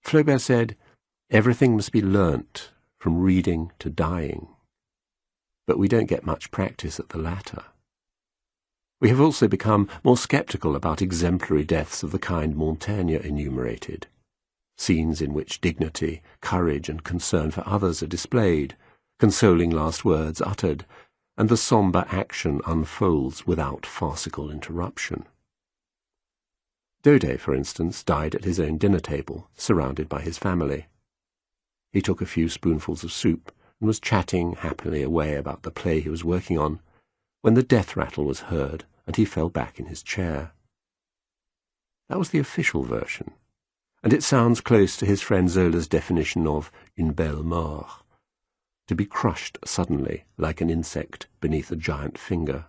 Flaubert said, "Everything must be learnt, from reading to dying." But we don't get much practice at the latter. We have also become more sceptical about exemplary deaths of the kind Montaigne enumerated, scenes in which dignity, courage, and concern for others are displayed, consoling last words uttered, and the sombre action unfolds without farcical interruption. Daudet, for instance, died at his own dinner table, surrounded by his family. He took a few spoonfuls of soup and was chatting happily away about the play he was working on, when the death rattle was heard and he fell back in his chair. That was the official version, and it sounds close to his friend Zola's definition of une belle mort, to be crushed suddenly like an insect beneath a giant finger.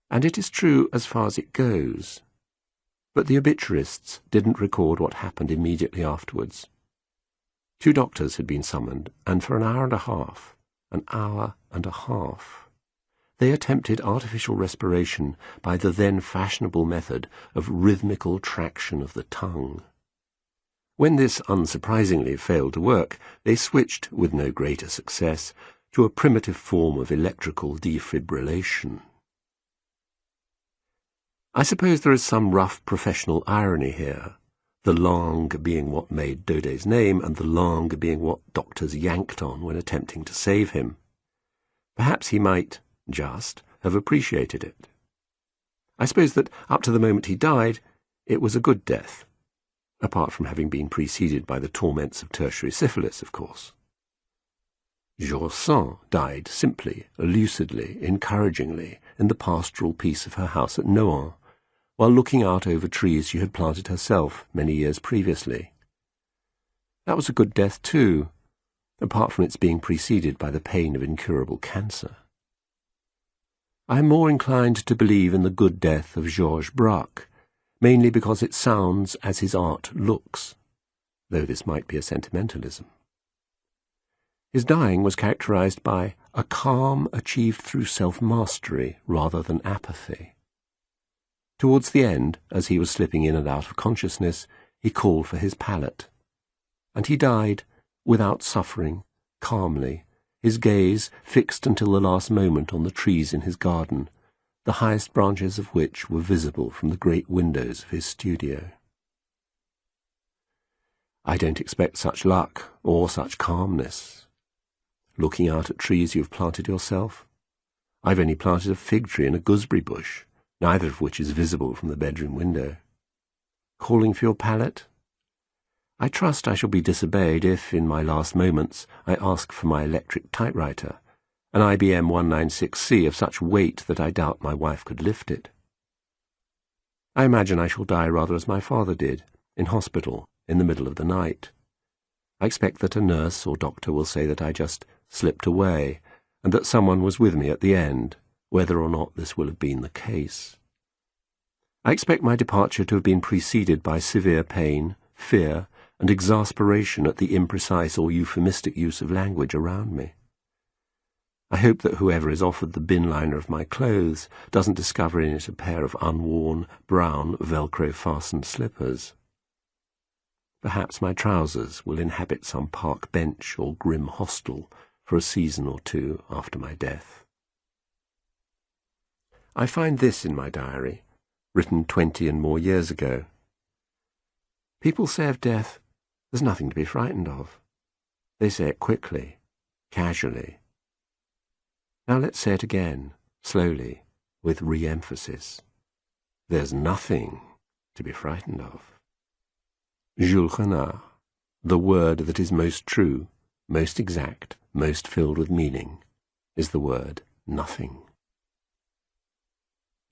And it is true as far as it goes. But the obituarists didn't record what happened immediately afterwards. 2 doctors had been summoned, and for an hour and a half, they attempted artificial respiration by the then fashionable method of rhythmical traction of the tongue. When this unsurprisingly failed to work, they switched, with no greater success, to a primitive form of electrical defibrillation. I suppose there is some rough professional irony here, the langue being what made Daudet's name, and the langue being what doctors yanked on when attempting to save him. Perhaps he might, just, have appreciated it. I suppose that, up to the moment he died, it was a good death, apart from having been preceded by the torments of tertiary syphilis, of course. George Sand died simply, lucidly, encouragingly, in the pastoral peace of her house at Nohant, while looking out over trees she had planted herself many years previously. That was a good death too, apart from its being preceded by the pain of incurable cancer. I am more inclined to believe in the good death of Georges Braque, mainly because it sounds as his art looks, though this might be a sentimentalism. His dying was characterized by a calm achieved through self-mastery rather than apathy. Towards the end, as he was slipping in and out of consciousness, he called for his palette. And he died, without suffering, calmly, his gaze fixed until the last moment on the trees in his garden, the highest branches of which were visible from the great windows of his studio. I don't expect such luck or such calmness. Looking out at trees you have planted yourself? I've only planted a fig tree and a gooseberry bush, neither of which is visible from the bedroom window. Calling for your palette? I trust I shall be disobeyed if, in my last moments, I ask for my electric typewriter, an IBM 196C of such weight that I doubt my wife could lift it. I imagine I shall die rather as my father did, in hospital, in the middle of the night. I expect that a nurse or doctor will say that I just slipped away, and that someone was with me at the end, whether or not this will have been the case. I expect my departure to have been preceded by severe pain, fear, and exasperation at the imprecise or euphemistic use of language around me. I hope that whoever is offered the bin liner of my clothes doesn't discover in it a pair of unworn, brown, Velcro-fastened slippers. Perhaps my trousers will inhabit some park bench or grim hostel for a season or two after my death. I find this in my diary, written 20 and more years ago. People say of death, there's nothing to be frightened of. They say it quickly, casually. Now let's say it again, slowly, with re-emphasis. There's nothing to be frightened of. Jules Renard, the word that is most true, most exact, most filled with meaning, is the word nothing.